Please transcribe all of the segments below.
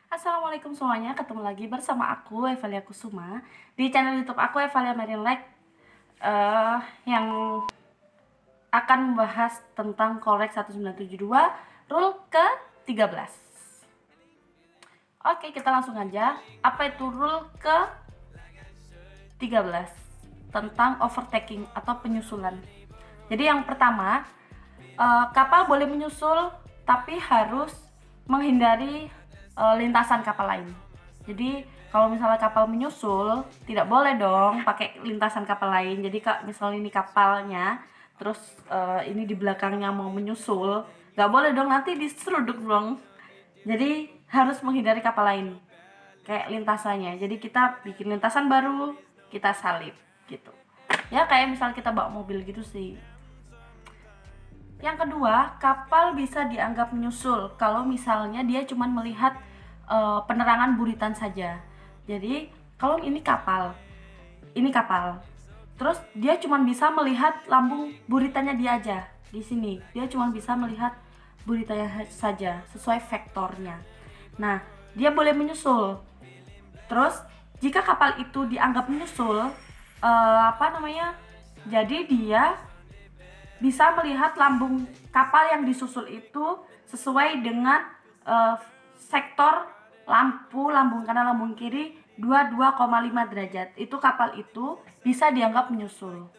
Assalamualaikum semuanya, ketemu lagi bersama aku Evalia Kusuma di channel YouTube aku Evalia Marine Life, yang akan membahas tentang Korek 1972 rule ke-13. Oke, kita langsung aja. Apa itu rule ke-13 tentang overtaking atau penyusulan? Jadi yang pertama, kapal boleh menyusul tapi harus menghindari lintasan kapal lain. Jadi kalau misalnya kapal menyusul, tidak boleh dong pakai lintasan kapal lain. Jadi misalnya ini kapalnya, terus ini di belakangnya mau menyusul, nggak boleh dong, nanti diseruduk dong. Jadi harus menghindari kapal lain kayak lintasannya. Jadi kita bikin lintasan baru, kita salip gitu. Ya kayak misal kita bawa mobil gitu sih. Yang kedua, kapal bisa dianggap menyusul kalau misalnya dia cuma melihat penerangan buritan saja. Jadi kalau ini kapal, terus dia cuma bisa melihat lambung buritannya dia aja di sini. Dia cuma bisa melihat buritannya saja sesuai vektornya. Nah, dia boleh menyusul. Terus jika kapal itu dianggap menyusul, jadi dia bisa melihat lambung kapal yang disusul itu sesuai dengan sektor lambung kanan lambung kiri 22,5 derajat. Itu kapal itu bisa dianggap menyusul.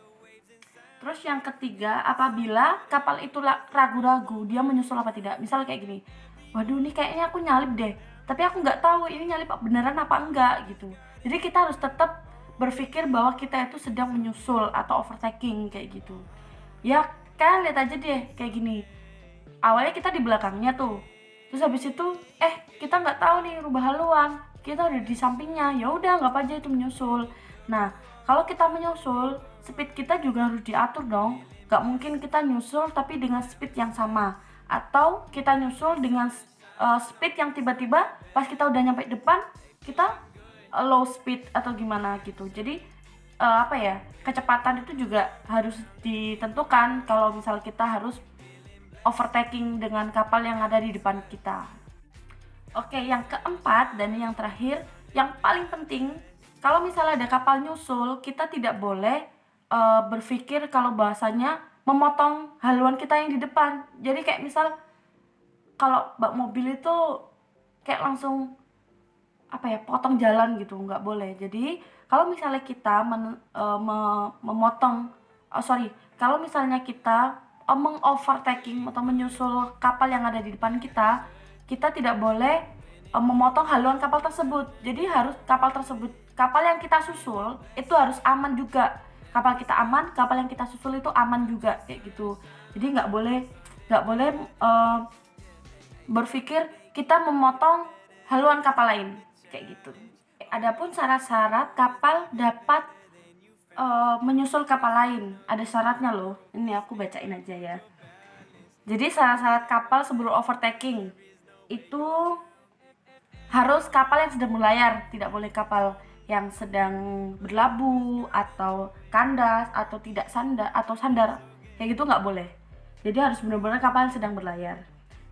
Terus yang ketiga, apabila kapal itu ragu-ragu dia menyusul apa tidak. Misal kayak gini, waduh ini kayaknya aku nyalip deh, tapi aku nggak tahu ini nyalip beneran apa enggak gitu. Jadi kita harus tetap berpikir bahwa kita itu sedang menyusul atau overtaking kayak gitu. Ya kalian lihat aja deh kayak gini, awalnya kita di belakangnya tuh, terus habis itu kita nggak tahu nih rubah haluan, kita udah di sampingnya, ya udah nggak apa aja itu menyusul. Nah kalau kita menyusul, speed kita juga harus diatur dong. Nggak mungkin kita nyusul tapi dengan speed yang sama, atau kita nyusul dengan speed yang tiba-tiba pas kita udah nyampe depan kita low speed atau gimana gitu. Jadi kecepatan itu juga harus ditentukan kalau misal kita harus overtaking dengan kapal yang ada di depan kita. Oke, yang keempat dan yang terakhir, yang paling penting, kalau misalnya ada kapal nyusul, kita tidak boleh berpikir kalau bahasanya memotong haluan kita yang di depan. Jadi kayak misal kalau bak mobil itu kayak langsung potong jalan gitu, nggak boleh. Jadi kalau misalnya kita kalau misalnya kita mengovertaking atau menyusul kapal yang ada di depan kita, kita tidak boleh memotong haluan kapal tersebut. Jadi harus kapal yang kita susul itu harus aman juga. Kapal kita aman, kapal yang kita susul itu aman juga kayak gitu. Jadi nggak boleh berpikir kita memotong haluan kapal lain kayak gitu. Adapun syarat-syarat kapal dapat menyusul kapal lain, ada syaratnya loh. Ini aku bacain aja ya. Jadi syarat-syarat kapal sebelum overtaking itu harus kapal yang sedang berlayar, tidak boleh kapal yang sedang berlabuh atau kandas atau tidak sandar kayak gitu nggak boleh. Jadi harus benar-benar kapal yang sedang berlayar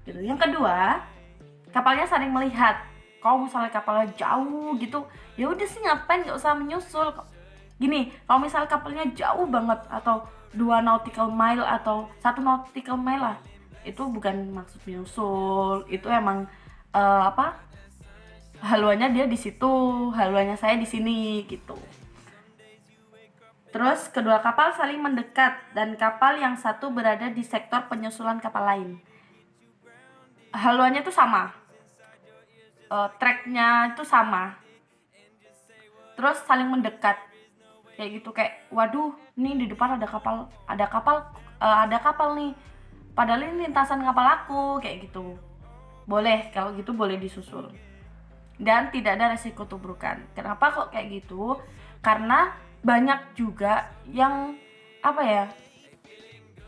gitu. Yang kedua, kapalnya saling melihat. Kalau misalnya kapalnya jauh gitu, ya udah sih ngapain, nggak usah menyusul. Gini, kalau misalnya kapalnya jauh banget atau 2 nautical mile atau 1 nautical mile lah, itu bukan maksud menyusul, itu emang haluannya dia di situ, haluannya saya di sini gitu. Terus kedua kapal saling mendekat dan kapal yang satu berada di sektor penyusulan kapal lain. Haluannya itu sama, tracknya itu sama, terus saling mendekat kayak gitu, kayak waduh nih di depan ada kapal nih, padahal ini lintasan kapal aku kayak gitu. Boleh, kalau gitu boleh disusul dan tidak ada resiko tubrukan. Kenapa kok kayak gitu? Karena banyak juga yang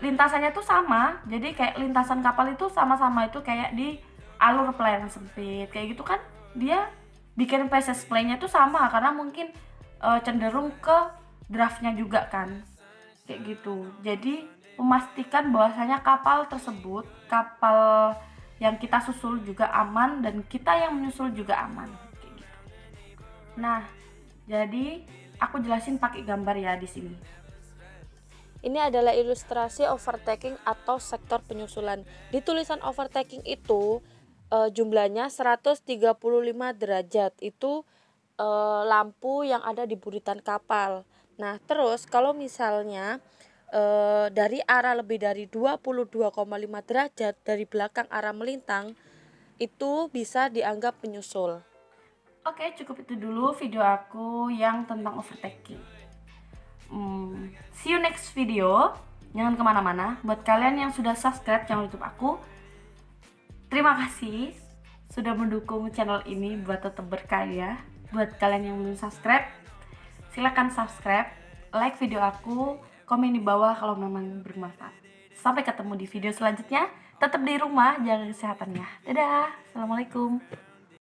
lintasannya tuh sama, jadi kayak lintasan kapal itu sama-sama, itu kayak di alur pelayaran sempit kayak gitu kan, dia bikin passage play-nya tuh sama karena mungkin cenderung ke draftnya juga kan kayak gitu. Jadi memastikan bahwasanya kapal yang kita susul juga aman dan kita yang menyusul juga aman kayak gitu. Nah, jadi aku jelasin pakai gambar ya di sini. Ini adalah ilustrasi overtaking atau sektor penyusulan. Di tulisan overtaking itu jumlahnya 135 derajat. Itu lampu yang ada di buritan kapal. Nah, terus kalau misalnya dari arah lebih dari 22,5 derajat dari belakang arah melintang, itu bisa dianggap penyusul. Oke, cukup itu dulu video aku yang tentang overtaking. See you next video. Jangan kemana-mana. Buat kalian yang sudah subscribe channel YouTube aku, terima kasih sudah mendukung channel ini buat tetap berkarya. Buat kalian yang belum subscribe, silahkan subscribe, like video aku, komen di bawah kalau memang bermanfaat. Sampai ketemu di video selanjutnya. Tetap di rumah, jaga kesehatannya. Dadah, assalamualaikum.